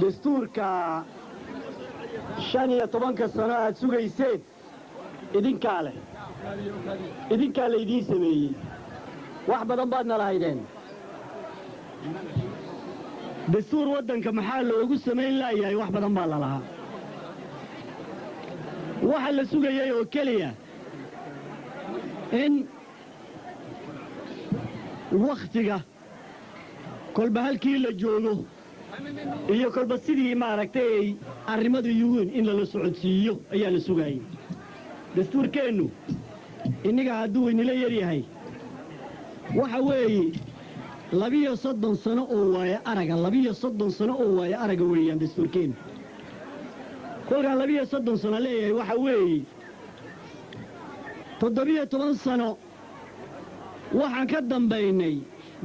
dastuurka 15 sano aad sugayseen idinkaa la idiin sameeyey wax badan baad nalahaydeen dastuur waddanka maxaa loogu samayn laayahay wax badan baa lalahaa waxa la sugayay oo keliya in wakhtiga kolba halkii la joogo iyo kolba sidii maaragtay arrimadu yuhuun in lala socodsiiyo ayaa la sugayay dastuurkeennu innaga hadduu inila yar yahay waxa weeye 32 sano oo waaye araga 32 sano oo waaye araga weeyaan dastuurkeennu kolkaan 32 sano leeyahay waxa weeye 17 sano waxaan ka dambaynay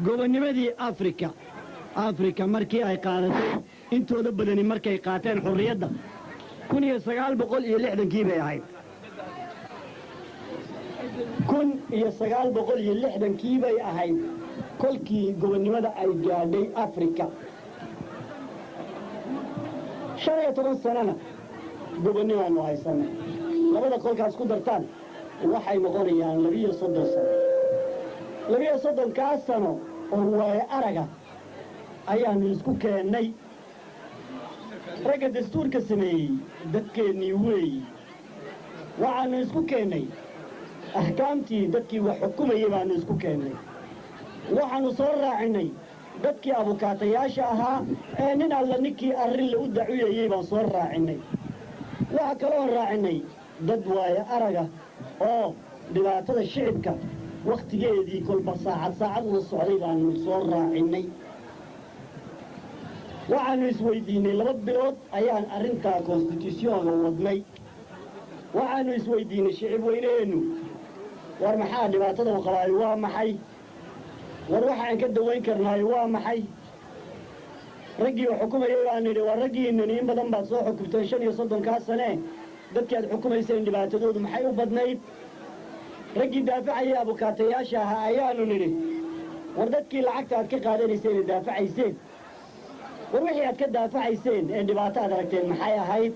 gobonnimadii afrika markii ay qaadatay intooda badani markay qaateen xorriyadda 1960kii bay ahayd 1960kii bay ahayd kolkii gobonnimada ay gaadhay afrika 15 sanana gobonnimaanu haysanay labada kolkaas ku dartaan waxay noqonayaan 32 sano 32 sano oo waaye araga ayaanu isku keennay ragga dastuurka sameeyey dadkeennii weeyi waxaannu isku keennay axkaamtii dadkii wax xukumayey baannu isku keennay waxaannu soo raacinay dadkii abukaatayaasha ahaa ee nin alla ninkii arrin la u dacwiyayey baan soo raacinay waxa kaloon raacinay dad waaye araga oo dhibaatada shicibka wakhtigeedii kolba saacad ula socday baannu soo raacinay waxaannu isweydiinnay 2 bilood ayaan arrintaa konstituusyoonka wadnay waxaannu isweydiinnay shicib weyneennu war maxaa dhibaatada u qabaayo waa maxay war waxaan ka dawayn karnaayo waa maxay raggii oo xukumayay baan nidhi waa raggiinnan in badan baad soo xukumteen 35 sane dadkii aad xukumayseen dhibaatadoodu maxay u badnayd raggii daafacayay abukaatayaasha ahaa ayaannu nidhi war dadkii lacagta aad ka qaadanayseen ee daafacayseen war wixii aad ka daafacayseen ee dhibaato aad aragteen maxay ahayd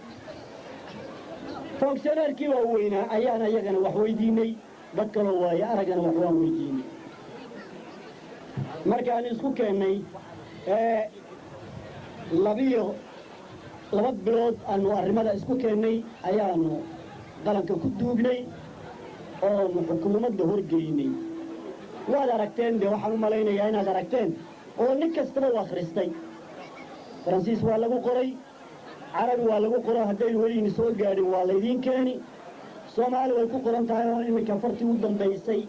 foogsaneerkii waa weynaa ayaan ayagana wax weydiinnay dad kaloo waaye araggana wax waan weydiinnay markaanu isku keennay 2 bilood aanu arrimada isku keennay ayaannu qalanka ku duugnay oonu xukuumadda horgeynay waad aragteen dee waxaan u malaynayaa inaad aragteen oo nin kastaba u akhristay faransiis waa lagu qoray carabi waa lagu qoro haddayn weliini soo gaadhin waa laydiin keeni soomaali way ku qoran tahay oo iminka fartii u dambaysay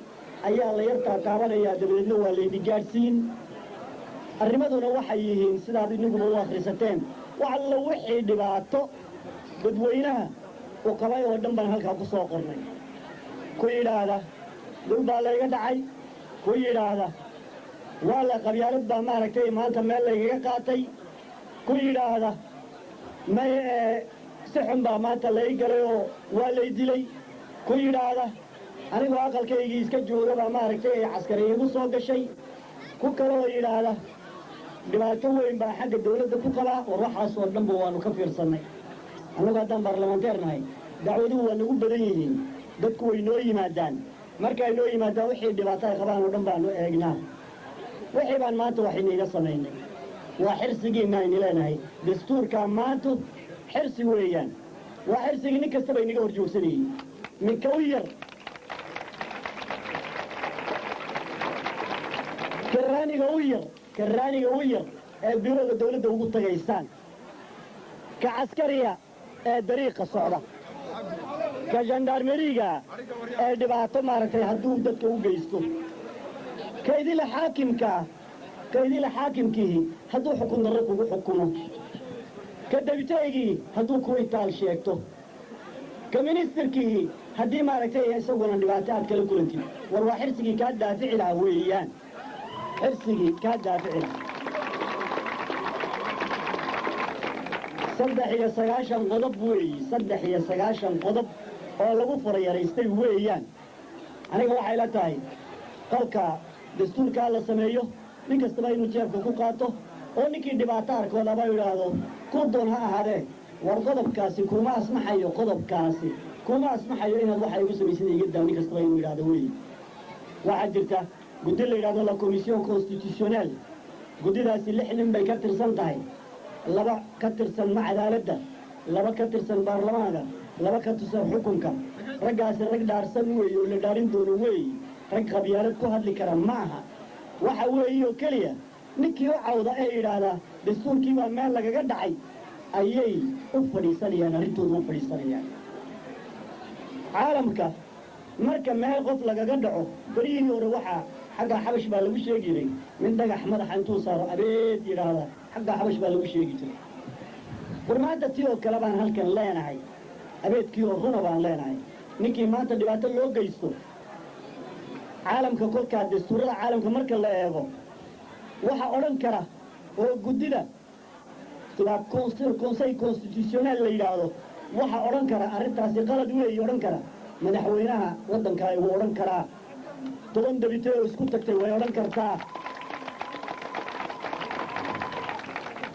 ayaa la yartaa taabanayaa dabadeedna waa laydi gaadhsiin arrimaduna waxay yihiin sidaad iniguba u akhrisateen wax alla wixii dhibaato dadweynaha u qabay oo dhan baan halkaa ku soo qornay ku yidhaahda dhul baa layga dhacay ku yidhaahda waa la qabyaalad baa maaragtay maanta meel laygaga qaatay ku yidhaahda may si xun baa maanta lay galay oo waa lay dilay ku yidhaahda anigoo aqalkaygii iska jooga baa maaragtay ay caskari igu soo gashay ku kaloo yidhaahda dhibaato weyn baa xagga dawladda ku qabaa war waxaas oo dhanba waannu ka fiirsannay annagu haddaan baarlamanteer nahay dacwaduhu waa nagu badan yihiin dadku way noo yimaadaan markay noo yimaadaan wixii dhibaato ay qabaan oo dhan baannu eegnaa wixii baan maanta wax iniiga samaynay waa xirsigiinna aynu leenahay dastuurkaa maantu xirsi weeyaan waa xirsigii nin kastaba inaga hor joogsanayey minka u yar karraaniga u yar ee biirooda dawladda ugu tagaysaan ka caskariya ee dariiqa socda ka jandarmeriga ee dhibaato maaragtay hadduu dadka u geysto kaydila xaakimkii hadduu xukun darro kugu xukumo ka debitaygii hadduu ku itaal sheegto ka ministarkii haddii maaragtay isaguna dhibaato aad kala kulantid war waa xirsigii kaa daafici lahaa weeyaan xirsigii kaa daafici lahaa 93 qodob weeyi 93 qodob oo lagu farayaraystay weeyaan aniga waxay la tahay qolka dastuurkaa la sameeyo nin kastaba inuu jeebka ku qaato ninkii dhibaato arkoo laba yidhaahdo ku doon ha ahaadee war qodobkaasi kuma asmaxayo qodobkaasi kuma asmaxayo inaad waxa igu samaysan iga daaw nin kastaba inuu yidhaahdo wey waxaa jirta guddi la yidhahdo la commission constitutionnelle guddidaasi 6 nin bay ka tirsan tahay 2 ka tirsan ma cadaaladda 2 ka tirsan baarlamaanka 2 ka tirsan xukunka raggaasi rag dhaarsan weeye oo la dhaarin doono weeye rag qabyaalad ku hadli kara maaha waxa weeye oo keliya ninkii u cawda ee yidhaahdaa dastuurkii baa meel lagaga dhacay ayay u fadhiisanayaan arrintooda u fadhiisanayaan caalamka marka meel qof lagaga dhaco berihii hore waxaa xagga xabash baa lagu sheegi jiray min dhagax madaxa intuu saaro abeed yidhaahda xagga xabash baa lagu sheegi jiray war maanta tii oo kale baan halkan leenahay abeedkii oo runa baan leenahay ninkii maanta dhibaato loo geysto caalamka kolkaa dastuurada caalamka marka la eego waxa odhan kara oo guddida conseil constitutionnel la yidhaahdo waxa odhan kara arrintaasi qalad weeye odhan kara madaxweynaha waddanka wuu odhan karaa 7 dabite oo isku tagtay way odhan kartaa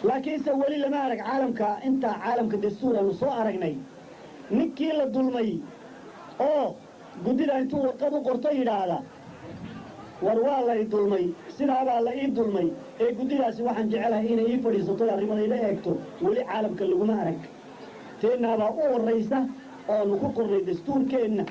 laakiinse weli lama arag caalamka intaa caalamka dastuur aanu soo aragnay ninkii la dulmay oo guddida intuu warqad u qorto yidhaahda war waa lay dulmay sidaabaa la ii dulmay ee guddidaasi waxaan jecelahay inay ii fadhiisato arrimadayla eegto weli caalamka laguma arag teennaabaa u horraysa oonu ku qornay dastuurkeenna